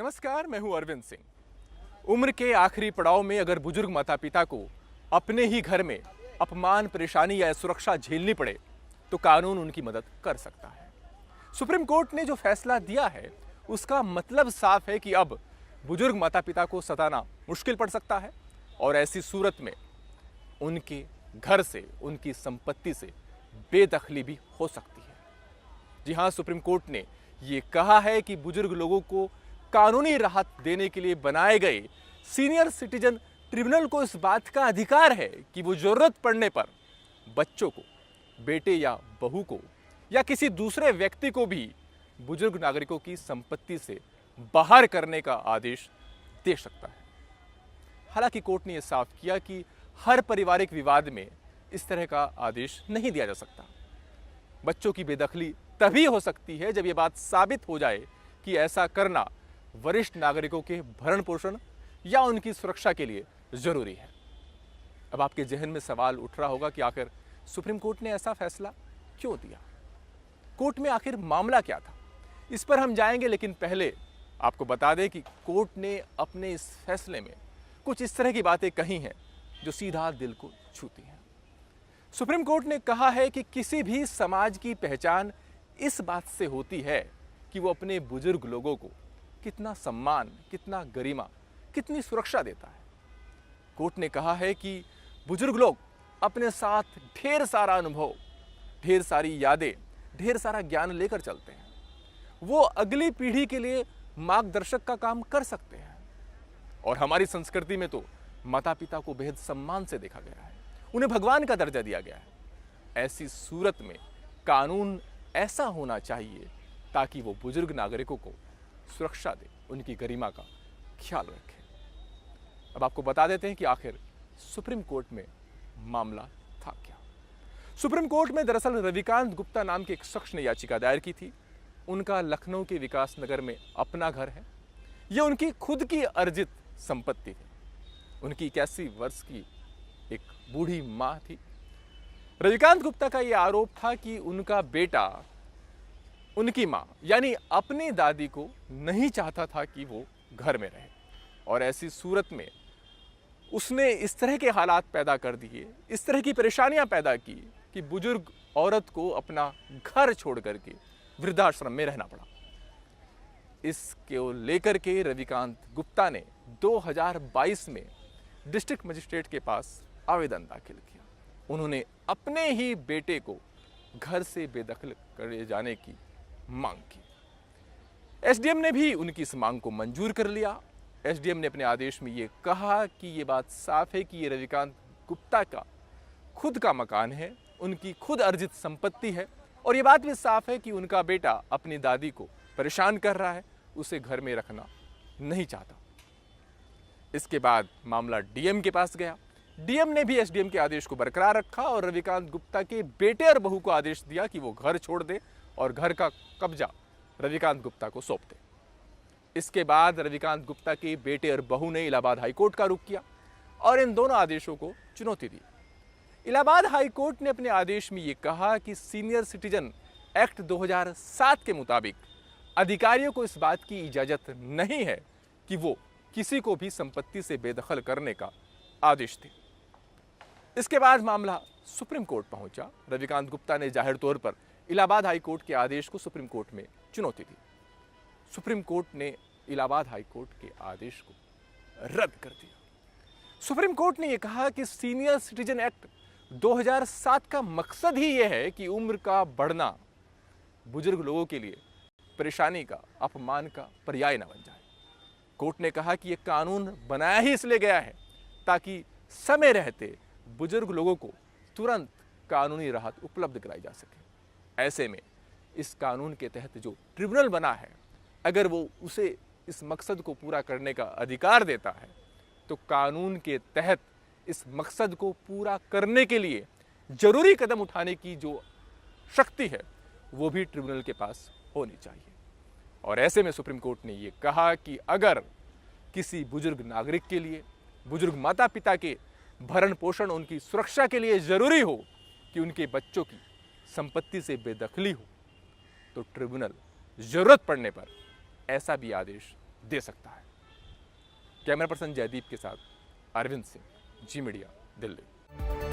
नमस्कार, मैं हूं अरविंद सिंह। उम्र के आखिरी पड़ाव में अगर बुजुर्ग माता पिता को अपने ही घर में अपमान, परेशानी या सुरक्षा झेलनी पड़े तो कानून उनकी मदद कर सकता है। सुप्रीम कोर्ट ने जो फैसला दिया है उसका मतलब साफ है कि अब बुजुर्ग माता पिता को सताना मुश्किल पड़ सकता है और ऐसी सूरत में उनके घर से, उनकी संपत्ति से बेदखली भी हो सकती है। जी हां, सुप्रीम कोर्ट ने ये कहा है कि बुजुर्ग लोगों को कानूनी राहत देने के लिए बनाए गए सीनियर सिटीजन ट्रिब्यूनल को इस बात का अधिकार है कि वो जरूरत पड़ने पर बच्चों को, बेटे या बहू को या किसी दूसरे व्यक्ति को भी बुजुर्ग नागरिकों की संपत्ति से बाहर करने का आदेश दे सकता है। हालांकि कोर्ट ने यह साफ किया कि हर पारिवारिक विवाद में इस तरह का आदेश नहीं दिया जा सकता। बच्चों की बेदखली तभी हो सकती है जब यह बात साबित हो जाए कि ऐसा करना वरिष्ठ नागरिकों के भरण पोषण या उनकी सुरक्षा के लिए जरूरी है। अब आपके जहन में सवाल उठ रहा होगा कि आखिर सुप्रीम कोर्ट ने ऐसा फैसला क्यों दिया, कोर्ट में आखिर मामला क्या था, इस पर हम जाएंगे। लेकिन पहले आपको बता दें कि कोर्ट ने अपने इस फैसले में कुछ इस तरह की बातें कही हैं जो सीधा दिल को छूती हैं। सुप्रीम कोर्ट ने कहा है कि किसी भी समाज की पहचान इस बात से होती है कि वो अपने बुजुर्ग लोगों को कितना सम्मान, कितना गरिमा, कितनी सुरक्षा देता है। कोर्ट ने कहा है कि बुजुर्ग लोग अपने साथ ढेर सारा अनुभव, ढेर सारी यादें, ढेर सारा ज्ञान लेकर चलते हैं। वो अगली पीढ़ी के लिए मार्गदर्शक का काम कर सकते हैं। और हमारी संस्कृति में तो माता पिता को बेहद सम्मान से देखा गया है, उन्हें भगवान का दर्जा दिया गया है। ऐसी सूरत में कानून ऐसा होना चाहिए ताकि वो बुजुर्ग नागरिकों को सुरक्षा दे, उनकी गरिमा का ख्याल रखे। अब आपको बता देते हैं कि आखिर सुप्रीम कोर्ट में मामला था क्या। सुप्रीम कोर्ट में दरअसल रविकांत गुप्ता नाम के एक शख्स ने याचिका दायर की थी। उनका लखनऊ के विकास नगर में अपना घर है। यह उनकी खुद की अर्जित संपत्ति थी। उनकी 81 वर्ष की एक बूढ़ी मां थी। रविकांत गुप्ता का यह आरोप था कि उनका बेटा उनकी मां यानी अपनी दादी को नहीं चाहता था कि वो घर में रहे, और ऐसी सूरत में उसने इस तरह के हालात पैदा कर दिए, इस तरह की परेशानियां पैदा की कि बुजुर्ग औरत को अपना घर छोड़ करके वृद्धाश्रम में रहना पड़ा। इसको लेकर के रविकांत गुप्ता ने 2022 में डिस्ट्रिक्ट मजिस्ट्रेट के पास आवेदन दाखिल किया। उन्होंने अपने ही बेटे को घर से बेदखल करे जाने की मांग की। एसडीएम ने भी उनकी इस मांग को मंजूर कर लिया। एसडीएम ने अपने आदेश में ये कहा कि ये बात साफ है कि ये रविकांत गुप्ता का खुद का मकान है, उनकी खुद अर्जित संपत्ति है, और ये बात भी साफ है कि उनका बेटा अपनी दादी को परेशान कर रहा है, उसे घर में रखना नहीं चाहता। इसके बाद मामला डीएम के पास गया। डीएम ने भी एसडीएम के आदेश को बरकरार रखा और रविकांत गुप्ता के बेटे और बहू को आदेश दिया कि वो घर छोड़ दे और घर का कब्जा रविकांत गुप्ता को सौंप दे। इसके बाद रविकांत गुप्ता के बेटे और बहू ने इलाहाबाद हाईकोर्ट का रुख किया और इन दोनों आदेशों को चुनौती दी। इलाहाबाद हाईकोर्ट ने अपने आदेश में यह कहा कि सीनियर सिटीजन एक्ट 2007 के मुताबिक अधिकारियों को इस बात की इजाजत नहीं है कि वो किसी को भी संपत्ति से बेदखल करने का आदेश दें। इसके बाद मामला सुप्रीम कोर्ट पहुंचा। रविकांत गुप्ता ने जाहिर तौर पर इलाहाबाद हाईकोर्ट के आदेश को सुप्रीम कोर्ट में चुनौती दी। सुप्रीम कोर्ट ने इलाहाबाद हाईकोर्ट के आदेश को रद्द कर दिया। सुप्रीम कोर्ट ने यह कहा कि सीनियर सिटीजन एक्ट 2007 का मकसद ही यह है कि उम्र का बढ़ना बुजुर्ग लोगों के लिए परेशानी का, अपमान का पर्याय न बन जाए। कोर्ट ने कहा कि यह कानून बनाया ही इसलिए गया है ताकि समय रहते बुजुर्ग लोगों को तुरंत कानूनी राहत उपलब्ध कराई जा सके। ऐसे में इस कानून के तहत जो ट्रिब्यूनल बना है, अगर वो उसे इस मकसद को पूरा करने का अधिकार देता है तो कानून के तहत इस मकसद को पूरा करने के लिए जरूरी कदम उठाने की जो शक्ति है वो भी ट्रिब्यूनल के पास होनी चाहिए। और ऐसे में सुप्रीम कोर्ट ने ये कहा कि अगर किसी बुजुर्ग नागरिक के लिए, बुजुर्ग माता पिता के भरण पोषण, उनकी सुरक्षा के लिए जरूरी हो कि उनके बच्चों की संपत्ति से बेदखली हो तो ट्रिब्यूनल जरूरत पड़ने पर ऐसा भी आदेश दे सकता है। कैमरा पर्सन जयदीप के साथ अरविंद सिंह, जी मीडिया, दिल्ली।